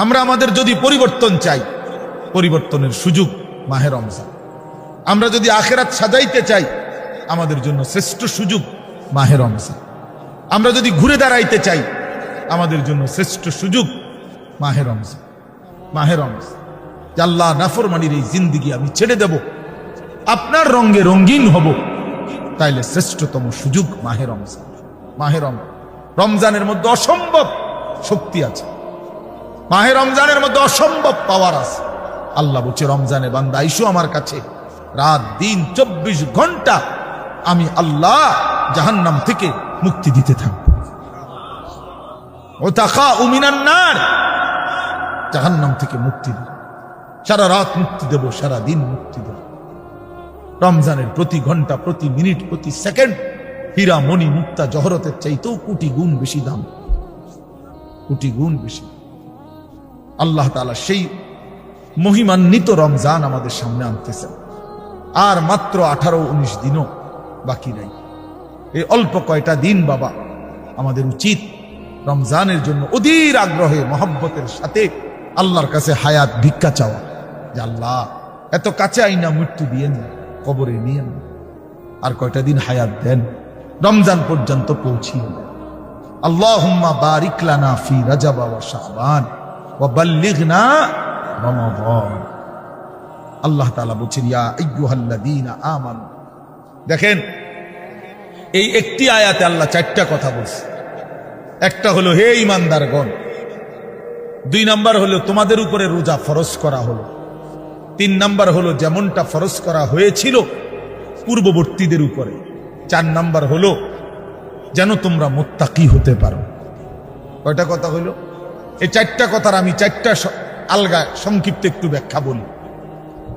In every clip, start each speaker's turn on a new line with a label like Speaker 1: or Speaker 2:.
Speaker 1: আমরা আমাদের যদি পরিবর্তন চাই, পরিবর্তনের সুযোগ মাহে রমজান। আমরা যদি আখিরাত সাজাইতে চাই, আমাদের জন্য শ্রেষ্ঠ সুযোগ মাহে রমজান। আমরা যদি ঘুরে দাঁড়াইতে চাই, আমাদের জন্য শ্রেষ্ঠ সুযোগ মাহে রমজান। মাহে রমজান, আল্লাহ নাফরমানির এই জিন্দেগি আমি ছেড়ে দেব, আপনার রঙে রঙিন হব, তাইলে শ্রেষ্ঠতম সুযোগ মাহে রমজান। মাহে রমজানের মধ্যে অসম্ভব শক্তি আছে, মাহে রমজানের মধ্যে অসম্ভব পাওয়ার আছে। আল্লাহ বলছে, রমজানে বান্দা আইসো আমার কাছে, রাত দিন 24 ঘন্টা আমি আল্লাহ জাহান্নাম থেকে মুক্তি দিতে থাকব। ওয়াতাখাউ মিনান নার, জাহান্নাম থেকে মুক্তি দেব, সারা রাত মুক্তি দেব, সারা দিন মুক্তি দেব। রমজানের প্রতি ঘন্টা, প্রতি মিনিট, প্রতি সেকেন্ড হীরা মণি মুক্তা জহরতের চাইতেও কোটি গুণ বেশি দাম, কোটি গুণ বেশি। আল্লাহ তাআলা সেই মহিমান্বিত রমজান আমাদের সামনে আনতেছেন। আর মাত্র 18-19 দিনও বাকি নাই। এই অল্প কয়টা দিন বাবা, আমাদের উচিত রমজানের জন্য অধীর আগ্রহে মহব্বতের সাথে আল্লাহর কাছে হায়াত ভিক্ষা চাওয়া, যে আল্লাহ এত কাছে আইনা মৃত্যু দিয়েন, কবরে নিয়েন, আর কয়টা দিন হায়াত দেন, রমজান পর্যন্ত পৌঁছিয়ে দেন। আল্লাহুম্মা বারিক লানা ফি রাজাব ওয়া শাবান ওয়া বাল্লিগনা রমাদান। আল্লাহ তাআলা বলেন, ইয়া আইয়ুহাল্লাযীনা আমানু। দেখেন, এই একটি আয়াতে আল্লাহ 4টা কথা বলছে। একটা হলো, হে ঈমানদারগণ। 2 নাম্বার হলো, তোমাদের উপরে রোজা ফরজ করা হলো। 3 নাম্বার হলো, যেমনটা ফরজ করা হয়েছিল পূর্ববর্তীদের উপরে। 4 নাম্বার হলো, যেন তোমরা মুত্তাকি হতে পারো। কয়টা কথা হলো? এই 4টা কথার আমি 4টা আলগা সংক্ষিপ্ত একটু ব্যাখ্যা বলি।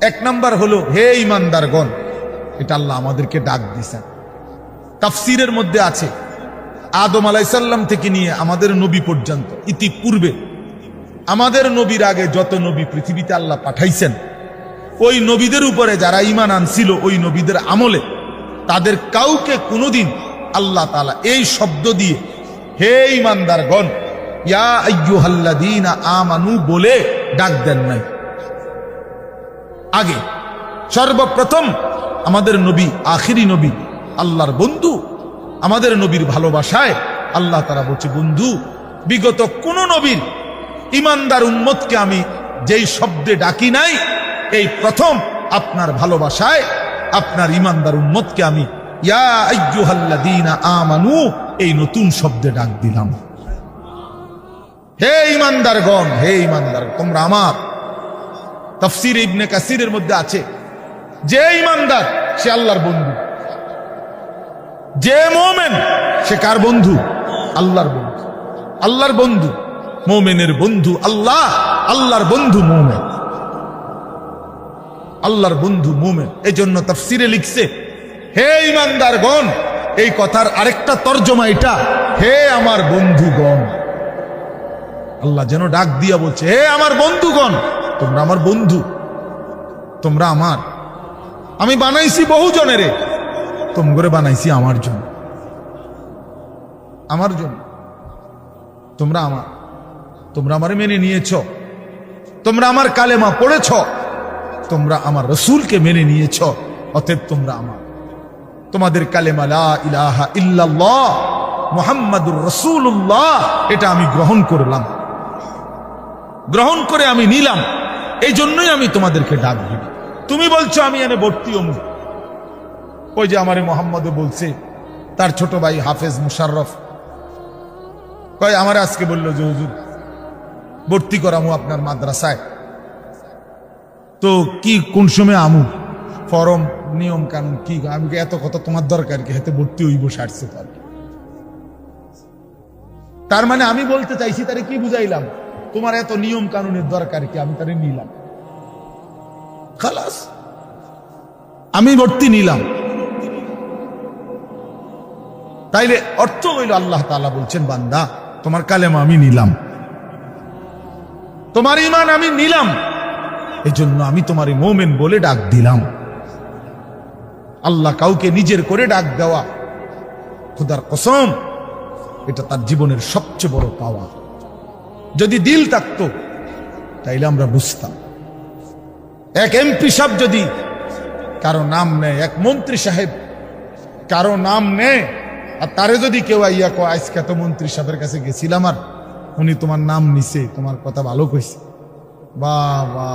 Speaker 1: 1 নাম্বার হলো, হে ঈমানদারগণ, এটা আল্লাহ আমাদেরকে ডাক দিয়েছেন। তাফসীরের মধ্যে আছে, আদম আলাইহিস সালাম থেকে নিয়ে আমাদের নবী পর্যন্ত, ইতিপূর্বে আমাদের নবীর আগে যত নবী পৃথিবীতে আল্লাহ পাঠাইছেন, ওই নবীদের উপরে যারা ঈমান আনছিল, ওই নবীদের আমলে তাদের কাউকে কোনোদিন আল্লাহ তাআলা এই শব্দ দিয়ে, হে ঈমানদারগণ, ইয়া আইয়ুহাল্লাযীনা আমানু বলে ডাক দেন নাই। আগে সর্বপ্রথম আমাদের নবী, আখিরি নবী, আল্লাহর বন্ধু, আমাদের নবীর ভালোবাসায় আল্লাহ তাআলা বলছে, বন্ধু, বিগত কোন নবীর ঈমানদার উম্মতকে আমি যেই শব্দে ডাকি নাই, এই প্রথম আপনার ভালোবাসায় আপনার ঈমানদার উম্মতকে আমি ইয়া আইয়ুহাল্লাযীনা আমানু এই নতুন শব্দে ডাক দিলাম। হে ঈমানদারগণ, হে ঈমানদার, তোমরা আমার। তাফসীর ইবনে কাসিরের মধ্যে আছে, যে ঈমানদার সে আল্লাহর বন্ধু, যে মুমিন সে কার বন্ধু? আল্লাহর বন্ধু। আল্লাহর বন্ধু, মুমিনের বন্ধু আল্লাহ, আল্লাহর বন্ধু মুমিন, আল্লাহর বন্ধু মুমিন। এই জন্য তাফসীরে লিখছে, হে ঈমানদারগণ, এই কথার আরেকটা তর্জমা এটা, হে আমার বন্ধুগণ। আল্লাহ যেন ডাক দিয়া বলছে, হে আমার বন্ধুগণ, তোমরা আমার বন্ধু, তোমরা আমার। আমি বানাইছি বহু জনেরে, তোমরা বানাইছি আমার জন্য, আমার জন্য। তোমরা আমার, তোমরা আমারে মেনে নিয়েছ, তোমরা আমার কালেমা পড়েছ, তোমরা আমার রাসূলকে মেনে নিয়েছ, অতএব তোমরা আমার। তোমাদের কালেমা লা ইলাহা ইল্লাল্লাহ মুহাম্মাদুর রাসূলুল্লাহ, এটা আমি গ্রহণ করলাম, গ্রহণ করে আমি নিলাম। এই জন্যই আমি তোমাদেরকে ডাক দিই। তুমি বলছো আমি এনে ভর্তি অমুক, ওই যে আমারে মোহাম্মদে বলছে, তার ছোট ভাই হাফেজ মুশাররফ কয়, আমার আজকে বললো যে হুজুর ভর্তি করামু আপনার মাদ্রাসায়, তো কি কোন সময় আমু, ফরম নিয়ম কানুন কি? আমি এত কথা তোমার দরকার কি, হাতে ভর্তি হইব 60 পার। তার মানে আমি বলতে চাইছি, তারে কি বুঝাইলাম, তোমার এত নিয়ম কানুনের দরকার কি, আমি তারে নিলাম, খালাস, আমি ভর্তি নিলাম। তাইলে অর্থ হইল, আল্লাহ তাআলা বলছেন, বান্দা তোমার কালেমা আমি নিলাম, তোমার ঈমান আমি নিলাম, এই জন্য আমি তোমারে মুমিন বলে ডাক দিলাম। আল্লাহ কাউকে নিজের করে ডাক দেওয়া, খোদার কসম, এটা তার জীবনের সবচেয়ে বড় পাওয়া। যদি দিল থাকতো তাইলে আমরা বুঝতাম। এক এমপি সাহেব যদি কারো নাম নেয়, এক মন্ত্রী সাহেব কারো নাম নেয়, আর তারে যদি কেউ আইয়া কয় আজকে তো মন্ত্রী সাহেবের কাছে গেছিলাম আর উনি তোমার নাম নিছে, তোমার কথা ভালো কইছে, বাবা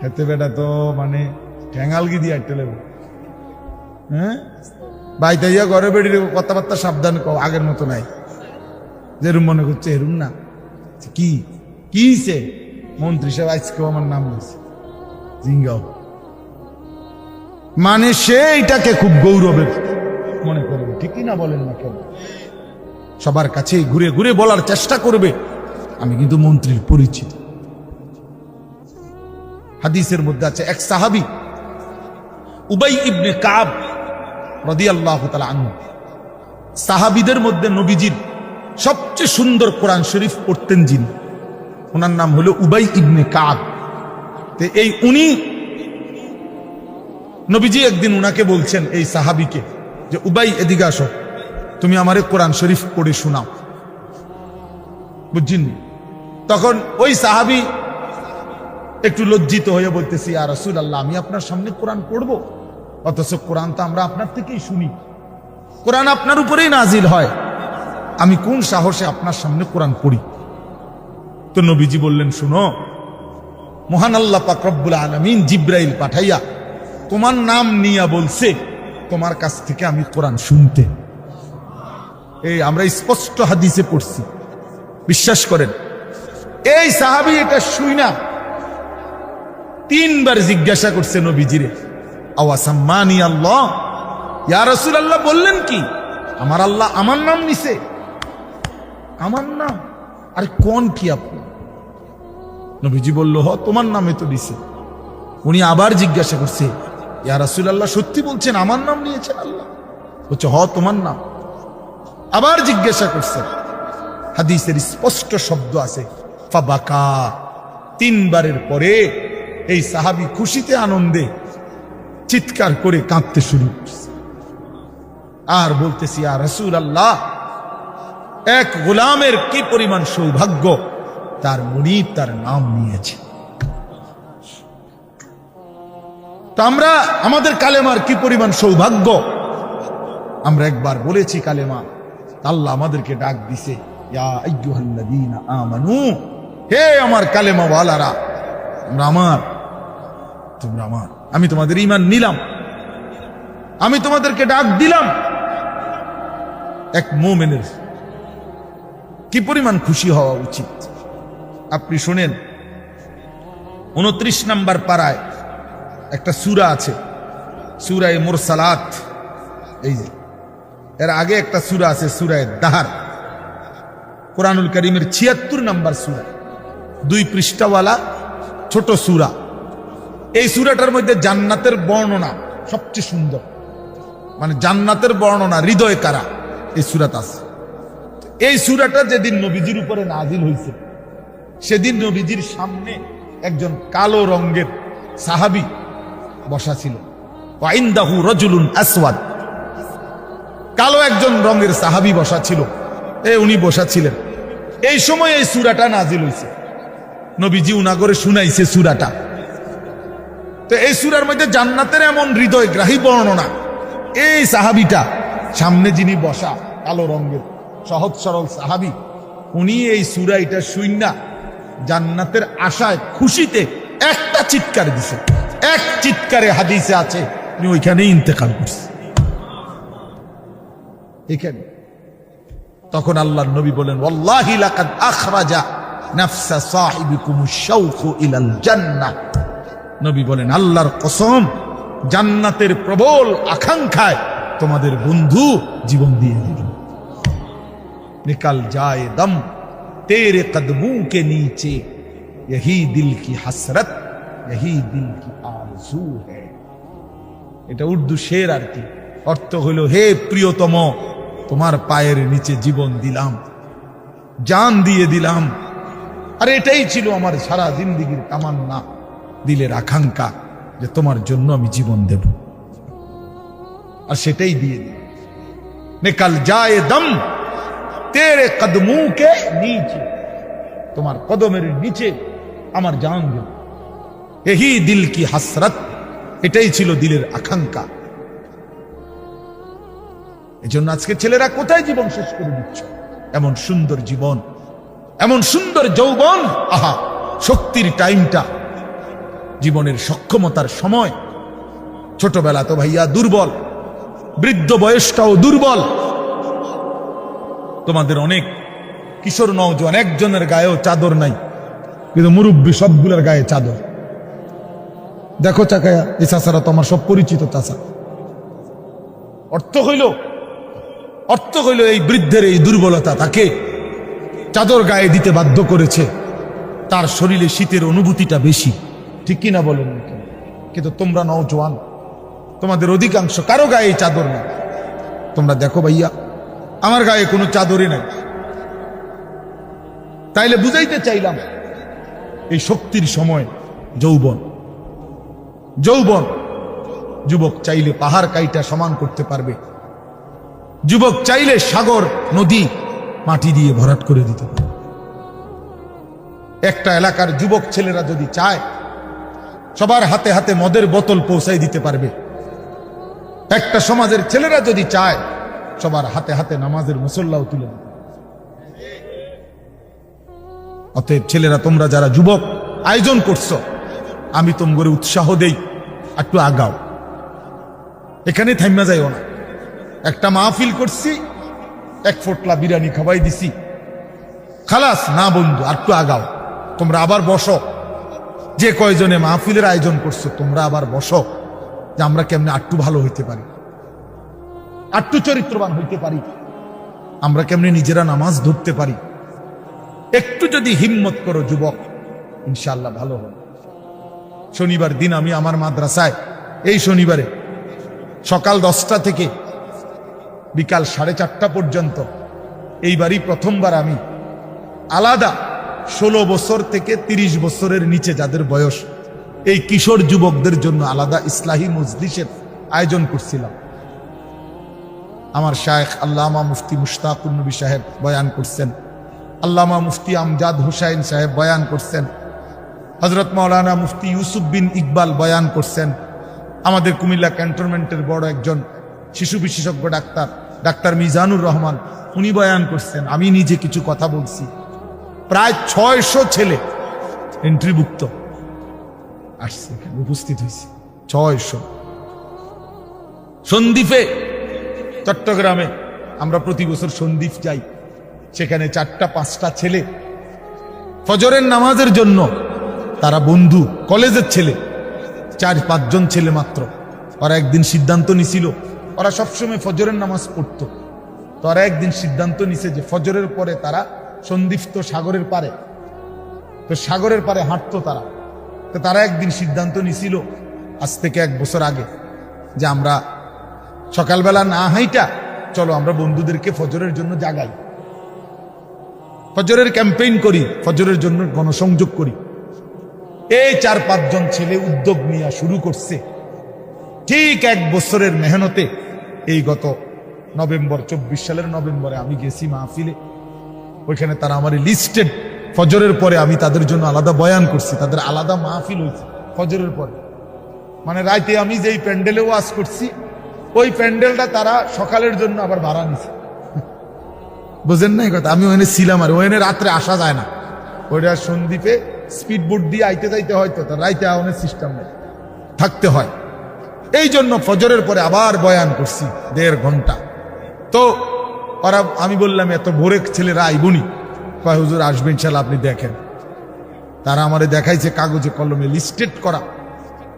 Speaker 1: হেতে বেটা তো মানে ঠ্যাঙালগি দিয়ে একটা লেব। হ্যাঁ বাইতে ইয়া ঘরে বেড়ির কথাবার্তা সাবধান কও, আগের মতো নাই, যেরুম মনে করছে এরুম না। কি কিছে মন্ত্রী সাহেব আজকেও আমার নাম নিছে, জিঙ্গাও মানে সে এটাকে খুব গৌরবের মনে করবে, ঠিকই না বলেন না কেন? সবার কাছে ঘুরে ঘুরে বলার চেষ্টা করবে আমি কিন্তু মন্ত্রীর পরিচিত। হাদিসের মধ্যে আছে এক সাহাবী উবাই ইবনে কাব রাদিয়াল্লাহু তাআলা আনহু, সাহাবীদের মধ্যে নবীজির সবচেয়ে সুন্দর কোরআন শরীফ পড়তেন যিনি, ওনার নাম হলো উবাই ইবনে কাব। তো এই উনি নবীজি একদিন উনাকে বলছেন এই সাহাবীকে যে উবাই এদিকে আসো, তুমি আমারে কোরআন শরীফ পড়ে শোনাও, বুঝছেন? তখন ওই সাহাবী একটু লজ্জিত হয়ে বলতেছি ইয়া রাসূলুল্লাহ, আমি আপনার সামনে কোরআন পড়বো, অথচ কোরআন তো আমরা আপনার থেকেই শুনি, কোরআন আপনার উপরেই নাজিল হয়, আমি কোন সাহসে আপনার সামনে কোরআন পড়ি? তো নবীজি বললেন শুনো, মহান আল্লাহ পাক রব্বুল আলামিন জিব্রাইল পাঠাইয়া তোমার নাম নিয়া বলছে তোমার কাছ থেকে আমি কোরআন শুনতে। এই আমরা স্পষ্ট হাদিসে পড়ছি, বিশ্বাস করেন। এই সাহাবী এটা শুই না 3 বার জিজ্ঞাসা করছে নবীজিরে, আওয়াসাম্মানি আল্লাহ, ইয়া রাসূলুল্লাহ বললেন কি আমার আল্লাহ আমার নাম নিছে? আমার নাম? আরে কোন কি আপনি? নবীজি বলল হ তোমার নামে তো দিছে। উনি আবার জিজ্ঞাসা করছে, ইয়া রাসূলুল্লাহ সত্যি বলছেন আমার নাম নিয়েছেন আল্লাহ? বলছে হ তোমার নাম। আবার জিজ্ঞাসা করছে, হাদিসের স্পষ্ট শব্দ আছে ফাবাকা। 3 বারের পরে এই সাহাবী খুশিতে আনন্দে চিৎকার করে কাঁদতে শুরু করছে আর বলতেছি, ইয়া রাসূলুল্লাহ এক গোলামের কি পরিমাণ সৌভাগ্য, তার মুনিব তার নাম নিয়েছে। তো আমরা আমাদের কালেমার কি পরিমাণ সৌভাগ্য, আমরা একবার বলেছি কালেমা, আল্লাহ আমাদেরকে ডাক দিছে, ইয়া আইয়ুহাল্লাযীনা আমানু, হে আমার কালেমা ওয়ালারা, তোমরা আমার, তোমরা আমার, আমি তোমাদের ঈমান নিলাম, আমি তোমাদেরকে ডাক দিলাম। এক মুমিনের কি পরিমাণ খুশি হওয়া উচিত আপনি শুনেন। 29 নম্বর পারায় একটা সূরা আছে, সূরা মুরসালাত। এই যে এর আগে একটা সূরা আছে সূরা দাহার, কোরআনুল কারীমের 76 নম্বর সূরা, 2 পৃষ্ঠাওয়ালা ছোট সূরা। এই সূরাটার মধ্যে জান্নাতের বর্ণনা সবচেয়ে সুন্দর, মানে জান্নাতের বর্ণনা হৃদয় কারা এই সূরাতে আছে। এই সূরাটা যেদিন নবীজির উপরে নাজিল হয়েছে, সেদিন নবীজির সামনে একজন কালো রঙের সাহাবী বসা ছিল। ওয়াইন্দাহু রাজুলুন আসওয়াদ, কালো একজন রঙের সাহাবী বসা ছিল, উনি বসা ছিলেন। এই সময় এই সূরাটা নাজিল হয়েছে, নবীজি উনাগরে শুনাইছে সূরাটা। তো এই সূরার মধ্যে জান্নাতের এমন হৃদয়গ্রাহী বর্ণনা। এই সাহাবীটা সামনে যিনি বসা কালো রঙের সহজ সরল সাহাবী, উনি এই সূরা এটা শুইনা জান্নাতের আশায় খুশিতে একটা চিৎকার দিছে, এক চিৎকারে হাদিসে আছে উনি ওইখানেই ইন্তেকাল করছে এখানে। তখন আল্লাহর নবী বলেন, ওয়াল্লাহি লাকাদ আখরাজা নাফসা সাহিবিকুমুশ শাওকু ইলাল জান্নাহ। নবী বলেন আল্লাহর কসম, জান্নাতের প্রবল আকাঙ্ক্ষায় তোমাদের বন্ধু জীবন দিয়ে দিল। निकल जाए दम तेरे कदमों के नीचे, यही दिल की हसरत, यही दिल की आरज़ू है। এটা উর্দু শের আর কি, অর্থ হলো হে প্রিয়তম, তোমার পায়ের নিচে জীবন দিলাম, জান দিয়ে দিলাম। আর এটাই ছিল আমার সারা জিন্দেগীর তামান্না, দিলের আকাঙ্ক্ষা, যে তোমার জন্য আমি জীবন দেব, আর সেটাই দিয়ে দিই। निकल जाए दम तेरे कदमों के नीचे, তোমার কদমের নিচে আমার জান গেল। এহি দিল কি হাসরাত, এটাই ছিল দিলের আকাঙ্ক্ষা। এজন্য আজকে ছেলেরা কোথায় জীবন শেষ করে দিচ্ছ? এমন সুন্দর জীবন, এমন সুন্দর যৌবন, আহা শক্তির টাইমটা, জীবনের সক্ষমতার সময়। ছোটবেলা তো ভাইয়া দুর্বল, বৃদ্ধ বয়সটাও দুর্বল। তোমাদের অনেক কিশোর নওজোয়ান একজনের গায়েও চাদর নাই, কিন্তু মুরব্বী সবগুলোর গায়ে চাদর। দেখো চাকায়া, এই চাচারা তো আমার সব পরিচিত চাচা। অর্থ হইল এই বৃদ্ধের এই দুর্বলতা তাকে চাদর গায়ে দিতে বাধ্য করেছে। তার শরীরে শীতের অনুভূতিটা বেশি, ঠিক কিনা বলেন? কিন্তু তোমরা নওজোয়ান, তোমাদের অধিকাংশ কারো গায়ে চাদর নাই। তোমরা দেখো ভাইয়া, আমার গায়ে কোনো চাদরই নাই। তাইলে বুঝাইতে চাইলাম এই শক্তির সময় যৌবন। যুবক চাইলে পাহাড় কাইটা সমান করতে পারবে, যুবক চাইলে সাগর নদী মাটি দিয়ে ভরাট করে দিতে পারবে। একটা এলাকার যুবক ছেলেরা যদি চায়, সবার হাতে হাতে মদের বোতল পৌঁছাই দিতে পারবে। একটা সমাজের ছেলেরা যদি চায়, সবার হাতে হাতে নামাজের মুসল্লাও তুলে দেবে। অতএব ছেলেরা, তোমরা যারা যুবক আয়োজন করছো, আমি তোমাদের উৎসাহ দেই, একটু আগাও, এখানে থাইমা যাইও না। একটা মাহফিল করছি, এক ফোটলা বিরিয়ানি খাওয়াই দিছি, খালাস না বন্ধু, একটু আগাও। তোমরা আবার বসো, যে কয়জনে মাহফিলের আয়োজন করছো তোমরা আবার বসো, যে আমরা কেমনে আটটু ভালো হইতে পারি, আটটু চরিত্রবান হইতে পারি, আমরা কেমনে নিজেরা নামাজ ধরতে পারি। একটু যদি হিম্মত করো যুবক, ইনশাআল্লাহ ভালো হবে। শনিবার দিন আমি আমার মাদ্রাসায়, এই শনিবারে সকাল 10টা থেকে বিকাল 4:30 পর্যন্ত, এইবারই প্রথমবার আমি আলাদা 16 বছর থেকে 30 বছরের নিচে যাদের বয়স, এই কিশোর যুবকদের জন্য আলাদা ইসলাহি মজলিসের আয়োজন করছিলাম। আমার শায়েখ আল্লামা মুফতি মুশতাকুর নবী সাহেব বয়ান করছেন, আল্লামা মুফতি আমজাদ হুসাইন সাহেব বয়ান করছেন, হযরত মাওলানা মুফতি ইউসুফ বিন ইকবাল বয়ান করছেন, আমাদের কুমিল্লা ক্যান্টনমেন্টের বড় একজন শিশু বিশেষজ্ঞ ডাক্তার মিজানুর রহমান, উনি বয়ান করছেন। আমি নিজে কিছু কথা বলছি। প্রায় 600 ছেলে এন্ট্রিভুক্ত আসছে, উপস্থিত হয়েছে 600। সন্দ্বীপে, চট্টগ্রামে আমরা প্রতি বছর সন্দ্বীপ যাই, সেখানে 4টা-5টা ছেলে ফজরের নামাজের জন্য, তারা বন্ধু, কলেজের ছেলে, 4-5 জন ছেলে মাত্র। ওরা একদিন সিদ্ধান্ত নিছিল, ওরা সবসময় ফজরের নামাজ পড়তো, তো ওরা একদিন সিদ্ধান্ত নিছে যে ফজরের পরে তারা সন্দ্বীপ তো সাগরের পারে, তো সাগরের পারে হাঁটতো তারা। তো তারা একদিন সিদ্ধান্ত নিছিল আজ থেকে 1 বছর আগে, যে আমরা সকালবেলা না হাইটা চলো আমরা বন্ধুদেরকে ফজরের জন্য জাগাই, ফজরের ক্যাম্পেইন করি, ফজরের জন্য গণসংযোগ করি। এই 4-5 জন ছেলে উদ্যোগ নিয়ে শুরু করছে। ঠিক 1 বছরের মেহনতে এই গত নভেম্বর, 24 সালের নভেম্বরে আমি গেছি মাহফিলে, ওইখানে তারা আমার লিস্টেড। ফজরের পরে আমি তাদের জন্য আলাদা বয়ান করছি, তাদের আলাদা মাহফিল হয়েছে ফজরের পরে। মানে রাইতে আমি যেই প্যান্ডেলে ওয়াজ করছি, ওই প্যান্ডেলটা তারা সকালের জন্য আবার ভাড়া নিছে। বুঝেন না এই কথা? আমি ওখানে ছিলাম, আর ওখানে রাত্রে আসা যায় না, ওইটা সন্দ্বীপে স্পিড বোট দিয়ে আইতে যাইতে হয়, তো রাইতে আওয়ানের সিস্টেম নেই, থাকতে হয়। এই জন্য ফজরের পরে আবার বয়ান করছি 1.5 ঘন্টা। তো ওরা, আমি বললাম এত ভোরে ছেলেরা আইবনি, কয় হুজুর আসবে ইনশাল্লাহ, আপনি দেখেন। তারা আমারে দেখাইছে কাগজে কলমে লিস্টেড করা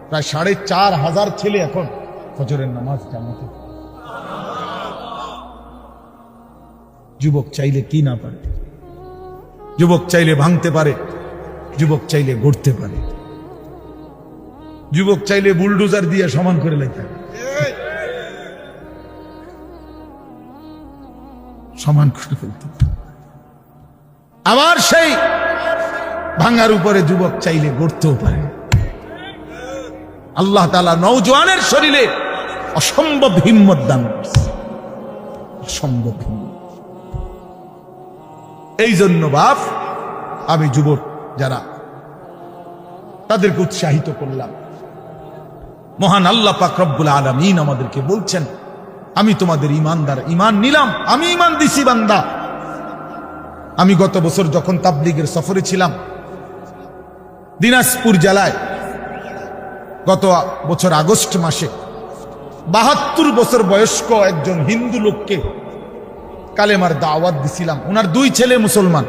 Speaker 1: প্রায় 4,500 ছেলে এখন ফজরের নামাজ জামাতে। যুবক চাইলে কি না পারে, যুবক চাইলে ভাঙতে পারে, যুবক চাইলে গড়তে পারে, যুবক চাইলে বুলডোজার দিয়ে সমান করে লাইতে পারে, সমান করে ফেলতে পারে। আবার সেই ভাঙার উপরে যুবক চাইলে গড়তেও পারে। আল্লাহ তাআলা নওজোয়ানের শরীরে অসম্ভব হিম্মত দান করছে, অসম্ভব হিম্মত। এই জন্য বাপ, আমি যুবক যারা তাদেরকে উৎসাহিত করলাম। মহান আল্লাহ পাক রব্বুল আলামিন আমাদেরকে বলছেন, আমি তোমাদের ঈমানদার, ঈমান নিলাম, আমি ঈমান দিছি বান্দা। আমি গত বছর যখন তাবলীগের সফরে ছিলাম দিনাজপুর জেলায়, গত বছর আগস্ট মাসে ৭২ বছর বয়স্ক একজন হিন্দু লোককে কালেমার দাওয়াত দিছিলাম। ওনার 2 ছেলে মুসলমান,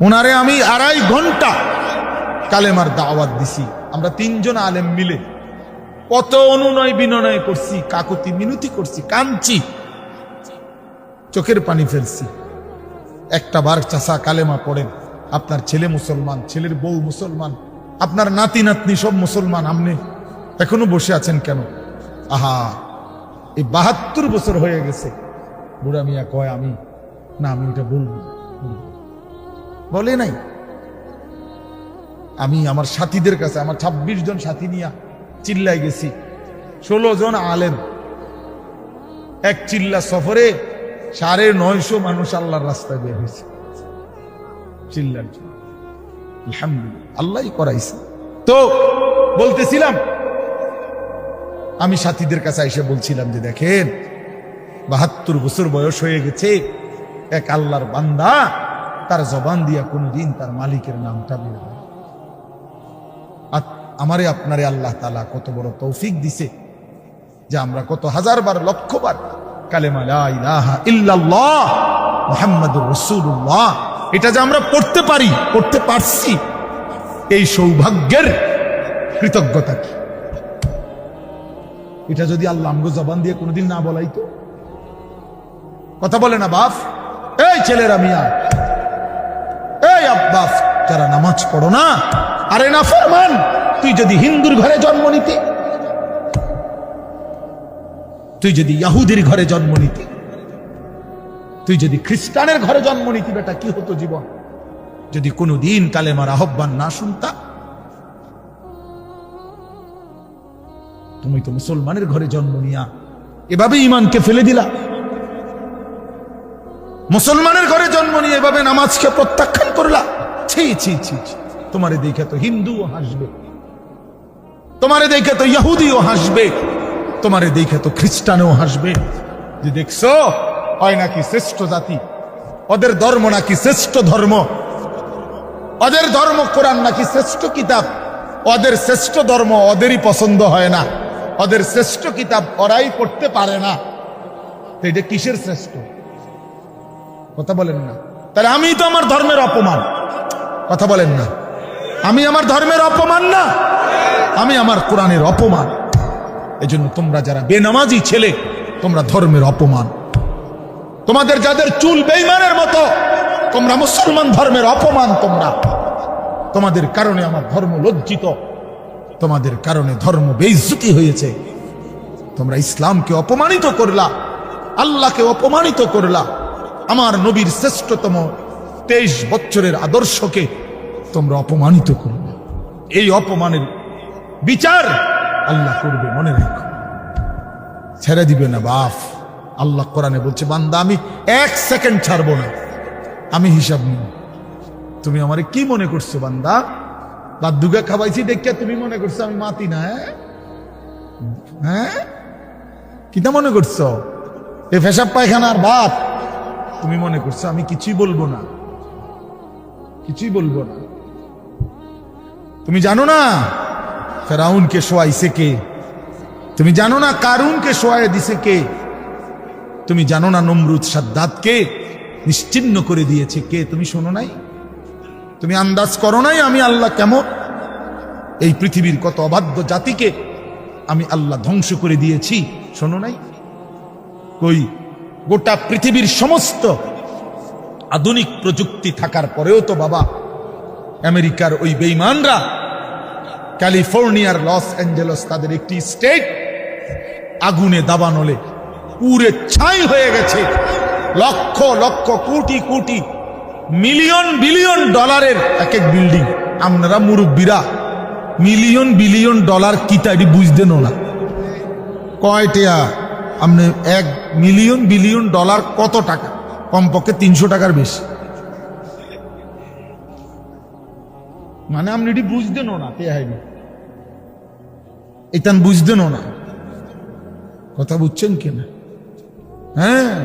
Speaker 1: ওনারে আমি 2.5 ঘন্টা কালেমার দাওয়াত দিছি। আমরা 3 জন আলেম মিলে কত অনুনয় বিনয় করছি, কাকুতি মিনতি করছি, কাঁদছি, চোখের পানি ফেলছি। একটা বার চাচা কালেমা পড়েন, আপনার ছেলে মুসলমান, ছেলের বউ মুসলমান, আপনার নাতি নাতনি সব মুসলমান, আপনি এখনো বসে আছেন কেন? আহা, এই ৭২ বছর হয়ে গেছে। বুড়া মিয়া কয়, আমি না, আমি এটা বলবো বলে নাই। আমি আমার সাথীদের কাছে, আমার 26 জন সাথী নিয়ে চিল্লাই গেছি, 16 জন আলেম, এক চিল্লা সফরে 950 মানুষ আল্লাহর রাস্তায় বের হয়েছে চিল্লার জন্য। আলহামদুলিল্লাহ, আল্লাহই করাইছে। তো বলতেছিলাম, আমি সাথীদের কাছে এসে বলছিলাম যে দেখেন, ৭২ বছর বয়স হয়ে গেছে, এক আল্লাহর বান্দা তার জবান দিয়া কোনদিন তার মালিকের নামটা বের হয়। আমারে আপনারে আল্লাহ তাআলা কত বড় তৌফিক দিছে যে আমরা কত হাজারবার, লক্ষবার কালেমা লা ইলাহা ইল্লাল্লাহ মুহাম্মাদুর রাসূলুল্লাহ এটা যে আমরা পড়তে পারি, পড়তে পারছি, এই সৌভাগ্যের কৃতজ্ঞতা কি? এটা যদি আল্লাহ আমগো জবান দিয়ে কোনোদিন না বলাইতো। কথা বলে না বাপ, এই ছেলেরা মিয়া, এই আব্বাস যারা নামাজ পড়ো না, আরে না ফরমান, তুই যদি হিন্দুর ঘরে জন্ম নিতি, তুই যদি ইহুদির ঘরে জন্ম নিতি, তুই যদি খ্রিস্টানের ঘরে জন্ম নিতি, বেটা কি হতো জীবন যদি কোনোদিন কালেমার আহ্বান না শুনতা? তুমি তো মুসলমানের ঘরে জন্ম নিয়া এভাবে ঈমানকে ফেলে দিলা। মুসলমানের ঘরে জন্ম নিয়ে এভাবে নামাজকে প্রত্যাখ্যান করলা। ছি ছি ছি, তোমারে দেখে তো হিন্দুও হাসবে, তোমারে দেখে তো ইহুদিও হাসবে, তোমারে দেখে তো খ্রিস্টানও হাসবে যে দেখছো হয় নাকি শ্রেষ্ঠ জাতি, ওদের ধর্ম নাকি শ্রেষ্ঠ ধর্ম, ওদের ধর্ম কোরআন নাকি শ্রেষ্ঠ কিতাব, ওদের শ্রেষ্ঠ ধর্ম ওদেরই পছন্দ হয় না, ওদের শ্রেষ্ঠ কিতাব ওরাই পড়তে পারে না। তো এটা কিসের শ্রেষ্ঠ? কথা বলেন না। তাহলে আমি তো আমার ধর্মের অপমান। কথা বলেন না, আমি আমার ধর্মের অপমান না, আমি আমার কোরআনের অপমান। এজন্য তোমরা যারা বেনামাজি ছেলে, তোমরা ধর্মের অপমান। তোমাদের যাদের চুল বেঈমানের মতো, তোমরা মুসলমান ধর্মের অপমান। তোমরা, তোমাদের কারণে আমার ধর্ম লজ্জিত, তোমাদের কারণে ধর্ম বেইজ্জতি হয়েছে। তোমরা ইসলামকে অপমানিত করলা, আল্লাহকে অপমানিত করলা, আমার নবীর শ্রেষ্ঠতম 23 বছরের আদর্শকে তোমরা অপমানিত করবে। এই অপমানের বিচার আল্লাহ করবে, মনে রাখো, ছেড়ে দিবে না বাপ। আল্লাহ কোরআনে বলছে, বান্দা আমি 1 সেকেন্ড ছাড়বো না, আমি হিসাব নিব। তুমি আমারে কি মনে করছো বান্দা? দাদুকে খাওয়াইছি দেখে তুমি মনে করছো আমি মাতি না? হ্যাঁ, কিটা মনে করছো? এ পেশাব পায়খানার ভাত তুমি মনে করছো? আমি কিছুই বলবো না, কিছুই বলবো না। তুমি জানো না ফেরাউনকে শোয়াইছে কে? তুমি জানো না কারুনকে শোয়াই দিছে কে? তুমি জানো না নমরুদ সাদ্দাতকে নিশ্চিহ্ন করে দিয়েছে কে? তুমি শোনো নাই? তুমি আন্দাজ করো নাই আমি আল্লাহ কেমন? এই পৃথিবীর কত অবাধ্য জাতিকে আমি আল্লাহ ধ্বংস করে দিয়েছি, শোনো নাই? কই, গোটা পৃথিবীর সমস্ত আধুনিক প্রযুক্তি থাকার পরেও তো বাবা আমেরিকার ওই বেঈমানরা, ক্যালিফোর্নিয়ার লস অ্যাঞ্জেলস তাদের একটি স্টেট আগুনে দাবানলে পুরে ছাই হয়ে গেছে। লক্ষ লক্ষ কোটি কোটি মিলিয়ন বিলিয়ন ডলারের এক এক বিল্ডিং। আপনারা মুরব্বীরা মিলিয়ন বিলিয়ন ডলার কি তাই বুঝতেন না? কয়টা আপনি 1 মিলিয়ন বিলিয়ন ডলার কত টাকা? কমপক্ষে 300 টাকার বেশি। মানে আপনি এটি বুঝতেনও না তে হাইনি এটান বুঝতেনও না কথা বুঝছেন কিনা হ্যাঁ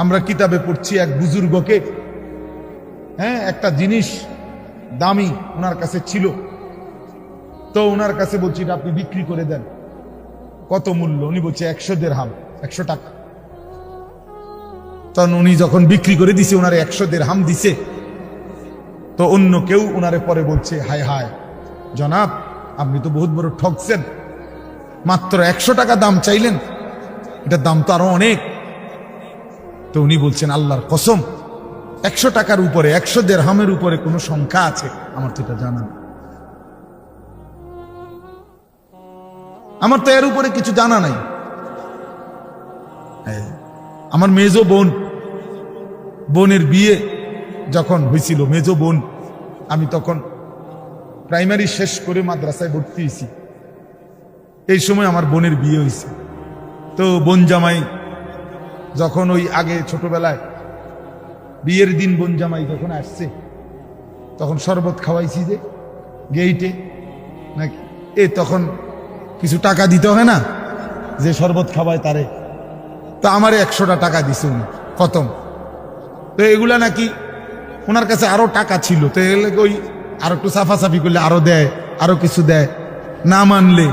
Speaker 1: আমরা কিতাবে পড়ছি এক বুজুর্গকে হ্যাঁ একটা জিনিস দামি ওনার কাছে ছিল তো ওনার কাছে বলছি এটা আপনি বিক্রি করে দেন কত মূল্য উনি বলছে 100 দিরহাম 100 টাকা তখন উনি যখন বিক্রি করে দিছে ওনারে 100 দিরহাম দিছে তো অন্য কেউ ওনারে পরে বলছে হায় হায় জনাব আপনি তো বহুত বড় ঠকছেন মাত্র 100 টাকা দাম চাইলেন এটার দাম তো আরো অনেক তো উনি বলছেন আল্লাহর কসম 100 টাকার উপরে 100 দিরহামের উপরে কোনো সংখ্যা আছে আমার তো এটা জানা নেই আমার তো এর উপরে কিছু জানা নাই আমার মেজো বোনের বিয়ে যখন হয়েছিল মেজো বোন আমি তখন প্রাইমারি শেষ করে মাদ্রাসায় ভর্তি হয়েছি এই সময় আমার বোনের বিয়ে হয়েছে তো বোন জামাই যখন ওই আগে ছোটবেলায় বিয়ের দিন বোন জামাই যখন আসছে তখন শরবত খাওয়াইছি যে গেইটে নাকি তখন কিছু টাকা দিতে হয় না যে শরবত খাওয়ায় তারে তো আমারে 100টা টাকা দিছে উনি খতম তো এগুলা নাকি ওনার কাছে আরো টাকা ছিল তো ওই আরো একটু সাফাসাফি করলে আরো দেয় আরো কিছু দেয় না মানলে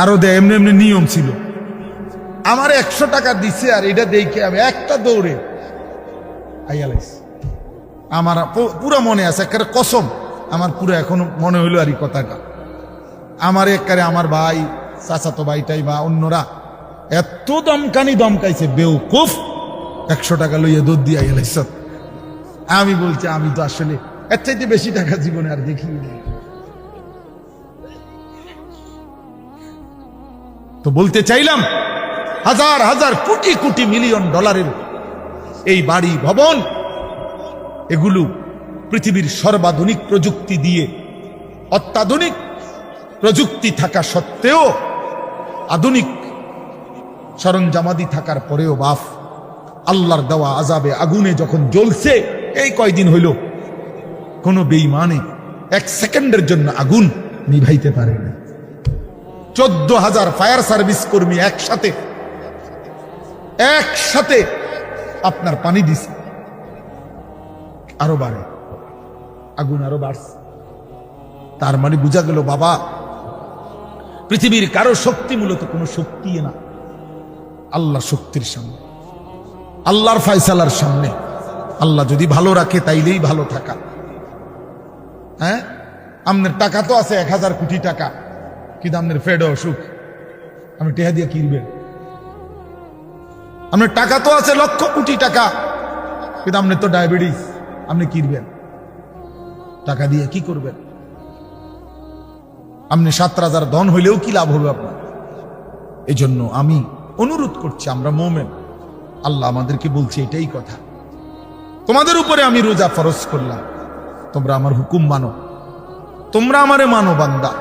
Speaker 1: আরো দেয় এমনি এমনি নিয়ম ছিল আমার 100 টাকা দিছে আর এটা দেখে আমি একটা দৌড়ে আইয়ালাইছি আমার পুরো মনে আছে একটা কসম আমার পুরো এখনো মনে হইলো আর এই কথাটা আমার একবারে আমার ভাই চাচাতো ভাইটাই বা অন্যরা এত দমকাইছে বেউকুফ 100 টাকা লইয়া দৌড় দিয়ে আইয়ালাইছ আমি বলছি আমি তো আসলে এর চাইতে বেশি টাকা জীবনে আর দেখি তো বলতে চাইলাম হাজার হাজার কোটি কোটি মিলিয়ন ডলারের এই বাড়ি ভবন এগুলো পৃথিবীর সর্বাধুনিক প্রযুক্তি দিয়ে অত্যাধুনিক প্রযুক্তি থাকা সত্ত্বেও আধুনিক সরঞ্জামাদি থাকার পরেও বাপ আল্লাহর দেওয়া আযাবে আগুনে যখন জ্বলছে এই কয়দিন হইল কোন বেঈমানে 1 সেকেন্ডের জন্য আগুন নিভাইতে পারে না 14,000 ফায়ার সার্ভিস কর্মী একসাথে আপনার পানি দিছে আরো বাড়ে আগুন আরো বাড়ছে তার মানে বোঝা গেল বাবা পৃথিবীর কারো শক্তি মূলত কোনো শক্তি না আল্লাহ শক্তির সামনে আল্লাহর ফয়সালার সামনে আল্লাহ যদি ভালো রাখে তাইলেই ভালো থাকা হ্যাঁ আপনার টাকা তো আছে 1000 কোটি টাকা কিন্তু আপনার ফেড অসুখ আপনি টেহা দিয়ে কিনবেন আপনার টাকা তো আছে লক্ষ কোটি টাকা কিন্তু আপনার তো ডায়াবেটিস আপনি কিনবেন টাকা দিয়ে কি করবেন আপনি 7,000 ধন হইলেও কি লাভ হবে আপনার এই জন্য আমি অনুরোধ করছি আমরা মোমেন আল্লাহ আমাদেরকে বলছে এটাই কথা তোমাদের উপরে আমি রোজা ফরজ করলাম তোমরা আমার হুকুম মানো তোমরা আমারে মানো বান্দা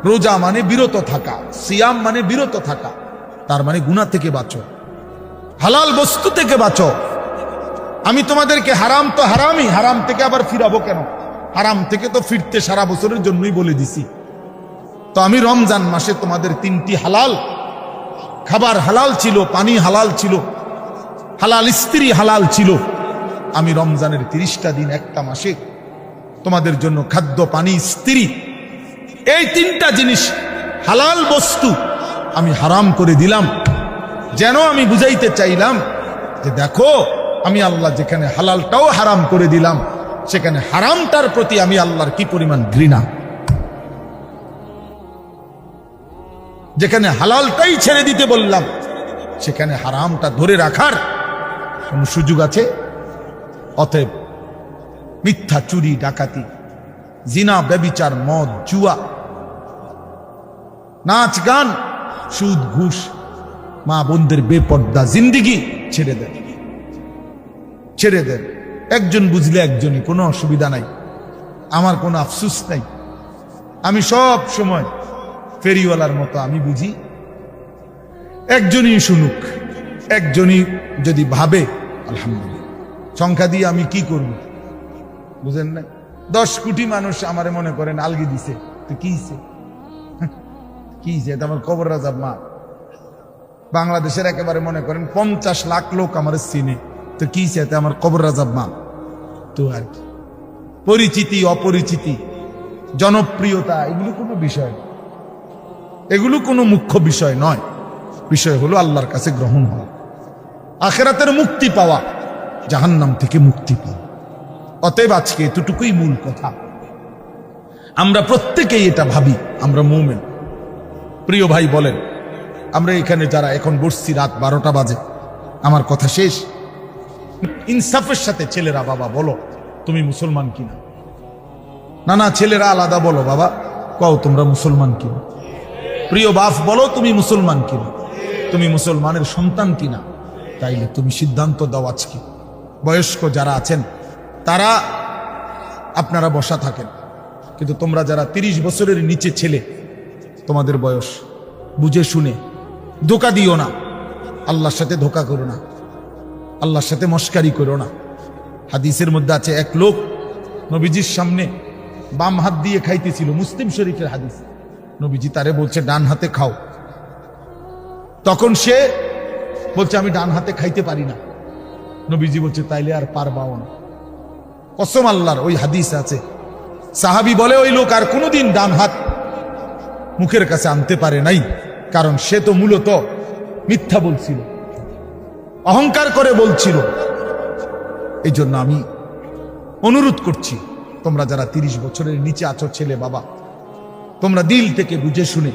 Speaker 1: রোজা মানে বিরত থাকা সিয়াম মানে বিরত থাকা তার মানে গুনাহ থেকে বাঁচো হালাল বস্তু থেকে বাঁচো আমি তোমাদেরকে হারাম তো হারামই হারাম থেকে আবার ফিরাবো কেন হারাম থেকে তো ফিরতে সারা বছরের জন্যই বলে দিছি তো আমি রমজান মাসে তোমাদের 3টি হালাল খাবার হালাল ছিল পানি হালাল ছিল হালাল স্ত্রী হালাল ছিল আমি রমজানের 30টা দিন একটা মাসে তোমাদের জন্য খাদ্য পানি স্ত্রী এই 3টা জিনিস হালাল বস্তু আমি হারাম করে দিলাম যেন আমি বুঝাইতে চাইলাম যে দেখো আমি আল্লাহ যেখানে হালালটাও হারাম করে দিলাম সেখানে হারামটার প্রতি আমি আল্লাহর কি পরিমাণ ঘৃণা যেখানে হালালটাই ছেড়ে দিতে বললাম সেখানে হারামটা ধরে রাখার কোন সুযোগ আছে অতএব মিথ্যা চুরি ডাকাতি জিনা ব্যভিচার মদ জুয়া নাচ গান সুদ ঘুষ মা বোনদের বেপর্দা জিন্দিগি ছেড়ে দেন একজন বুঝলে একজনই কোনো অসুবিধা নাই আমার কোনো আফসোস নাই আমি সব সময় ফেরিওয়ালার মতো আমি বুঝি একজনই শুনুক একজনই যদি ভাবে আলহামদুলিল্লাহ সংখ্যা দিয়ে আমি কি করব বুঝেন না 10 কোটি মানুষ আমারে মনে করেন আলগি দিছে, তো কি হইছে? কি হইছে? এটা আমার কবর রাজাব মা। বাংলাদেশের একেবারে মনে করেন 50 লাখ লোক আমার চিনে, তো কি হইছে? এটা আমার কবর রাজাব মা। তো আর কি, পরিচিতি অপরিচিতি জনপ্রিয়তা এগুলো কোনো বিষয় না, এগুলো কোনো মুখ্য বিষয় নয়। বিষয় হলো আল্লাহর কাছে গ্রহণ হওয়া, আখিরাতের মুক্তি পাওয়া, জাহান্নাম থেকে মুক্তি পাওয়া। অতএব আজকে এতটুকুই মূল কথা। আমরা প্রত্যেকেই এটা ভাবি, আমরা মুমিন। প্রিয় ভাই বলেন, আমরা এখানে যারা এখন বসছি, রাত 12টা বাজে, আমার কথা শেষ। ইনসাফের সাথে ছেলেরা, বাবা বলো তুমি মুসলমান কিনা? না না, ছেলেরা আলাদা বলো, বাবা কও তোমরা মুসলমান কিনা? প্রিয় বাপ বলো তুমি মুসলমান কিনা? তুমি মুসলমানের সন্তান কিনা? তাইলে তুমি সিদ্ধান্ত দাও আজকে। বয়স্ক যারা আছেন তারা আপনারা বসা থাকেন, কিন্তু তোমরা যারা 30 বছরের নিচে ছেলে, তোমাদের বয়স, বুঝে শুনে ধোঁকা দিও না, আল্লাহর সাথে ধোঁকা করো না, আল্লাহর সাথে মস্কারি করো না। হাদিসের মধ্যে আছে, এক লোক নবীজির সামনে বাম হাত দিয়ে খাইতেছিল, মুসলিম শরীফের হাদিস। নবীজি তারে বলছে ডান হাতে খাও, তখন সে বলছে আমি ডান হাতে খাইতে পারি না। নবীজি বলছে তাইলে আর পারবাও না। কসম আল্লাহর, ওই হাদিস আছে। সাহাবী বলে ওই লোক আর কোনোদিন ডান হাত মুখের কাছে আনতে পারে নাই, কারণ সে তো মূলত মিথ্যা বলছিল, অহংকার করে বলছিল। এই জন্য আমি অনুরোধ করছি, তোমরা যারা 30 বছরের নিচে আছো ছেলে বাবা, তোমরা দিল থেকে বুঝে শুনে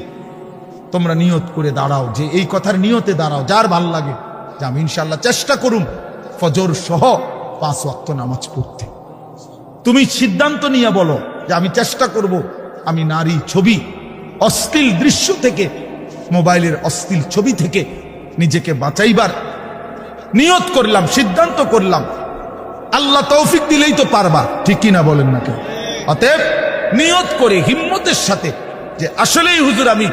Speaker 1: তোমরা নিয়ত করে দাঁড়াও, যে এই কথার নিয়তে দাঁড়াও, যার ভাল লাগে যে আমি ইনশাআল্লাহ চেষ্টা করুম ফজর সহ 5 ওয়াক্ত নামাজ পড়তে। তুমি সিদ্ধান্ত নিয়ে বলো যে আমি চেষ্টা করব, আমি নারী ছবি, অশ্লীল দৃশ্য থেকে, মোবাইলের অশ্লীল ছবি থেকে নিজেকে বাঁচাইবার নিয়ত করলাম, সিদ্ধান্ত করলাম। আল্লাহ তৌফিক দিলেই তো পারবা, ঠিক কিনা বলেন না কেউ? অতএব নিয়ত করে হিম্মতের সাথে যে আসলেই হুজুর আমি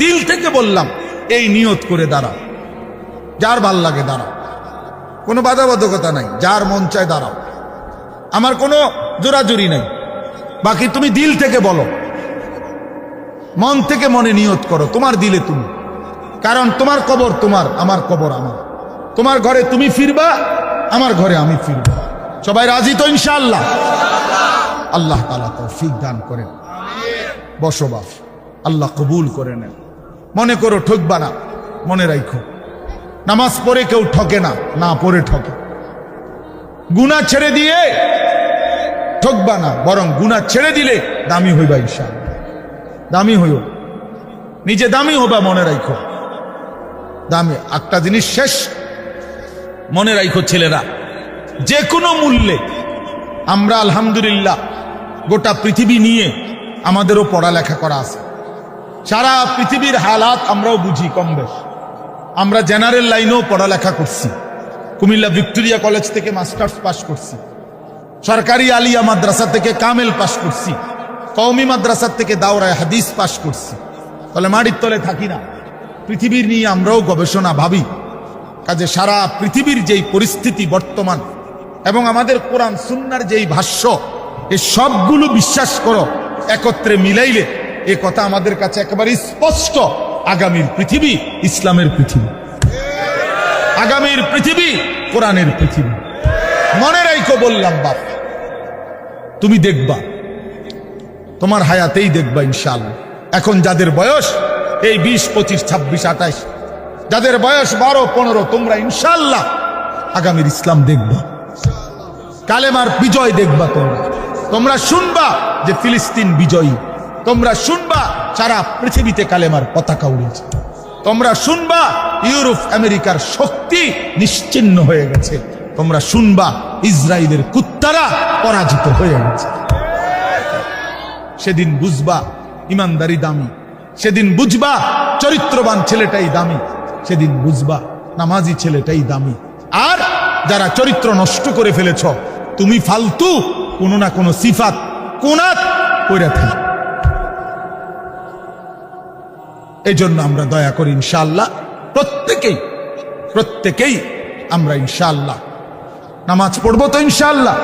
Speaker 1: দিল থেকে বললাম, এই নিয়ত করে দাঁড়াও। যার ভাল লাগে দাঁড়াও, কোনো বাধাবাধকতা নাই, যার মন চায় দাঁড়াও, আমার কোনো জোরাজুরি নাই। বাকি তুমি দিল থেকে বলো, মন থেকে মনে নিয়ত করো, তোমার দিলে তুমি। কারণ তোমার কবর তোমার, আমার কবর আমার। তোমার ঘরে তুমি ফিরবা, আমার ঘরে আমি ফিরবা। সবাই রাজি তো ইনশাআল্লাহ? আল্লাহ তাআলা তৌফিক দান করেন। বসো বাপ, আল্লাহ কবুল করে নেন। মনে করো ঠকবা না, মনে রাখো নামাজ পড়ে কেউ ঠকে না, না পড়ে ঠকে। গুনাহ ছেড়ে দিয়ে ঠকবা না, বরং গুনাহ ছেড়ে দিলে দামি হইবা ইনশাআল্লাহ। দামি হইও, নিজে দামি হবা, মনে রাখো দামি। একটা জিনিস শেষ মনে রাখো ছেলেরা, যে কোনো মূল্যে আমরা আলহামদুলিল্লাহ গোটা পৃথিবী নিয়ে আমাদেরও পড়ালেখা করা আছে। সারা পৃথিবীর হালাত আমরাও বুঝি কম বেশ। আমরা জেনারেল লাইনেও পড়ালেখা করছি, কুমিল্লা ভিক্টোরিয়া কলেজ থেকে মাস্টার্স পাস করছি, সরকারি আলিয়া মাদ্রাসা থেকে কামেল পাস করছি, কওমি মাদ্রাসা থেকে দাওরায়ে হাদিস পাস করছি। তাহলে মাটির তলে থাকি না, পৃথিবীর নিয়ে আমরাও গবেষণা ভাবি। কাজে সারা পৃথিবীর যেই পরিস্থিতি বর্তমান এবং আমাদের কোরআন সুন্নাহর যেই ভাষ্য, এই সবগুলো বিশ্বাস করো, একত্রে মিলাইলে এ কথা আমাদের কাছে একেবারে স্পষ্ট। আগামীর পৃথিবী ইসলামের পৃথিবী, আগামীর পৃথিবী কোরআনের পৃথিবী। মনে রাখো বললাম বাপ, তুমি দেখবা, তোমার হায়াতেই দেখবা ইনশাআল্লাহ। এখন যাদের বয়স এই 20, 25, 26, 28, যাদের বয়স 12, 15, তোমরা ইনশাআল্লাহ আগামীর ইসলাম দেখবা, কালেমার বিজয় দেখবা। তোমরা শুনবা যে ফিলিস্তিন বিজয়ী, তোমরা শুনবা সারা পৃথিবীতে কালেমার পতাকা উড়েছে, তোমরা শুনবা ইউরোপ আমেরিকার শক্তি নিশ্চিহ্ন হয়ে গেছে, তোমরা শুনবা ইসরায়েলের কুত্তারা পরাজিত হয়ে গেছে। সেদিন বুঝবা ইমানদারি দামি, সেদিন বুঝবা চরিত্রবান ছেলেটাই দামি, সেদিন বুঝবা নামাজি ছেলেটাই দামি। আর যারা চরিত্র নষ্ট করে ফেলেছ, তুমি ফালতু কোনো না কোনো সিফাত কোনাত কইরা থাকি। এই জন্য আমরা দয়া করি ইনশাআল্লাহ প্রত্যেকেই আমরা ইনশাআল্লাহ নামাজ পড়বো তো ইনশাআল্লাহ।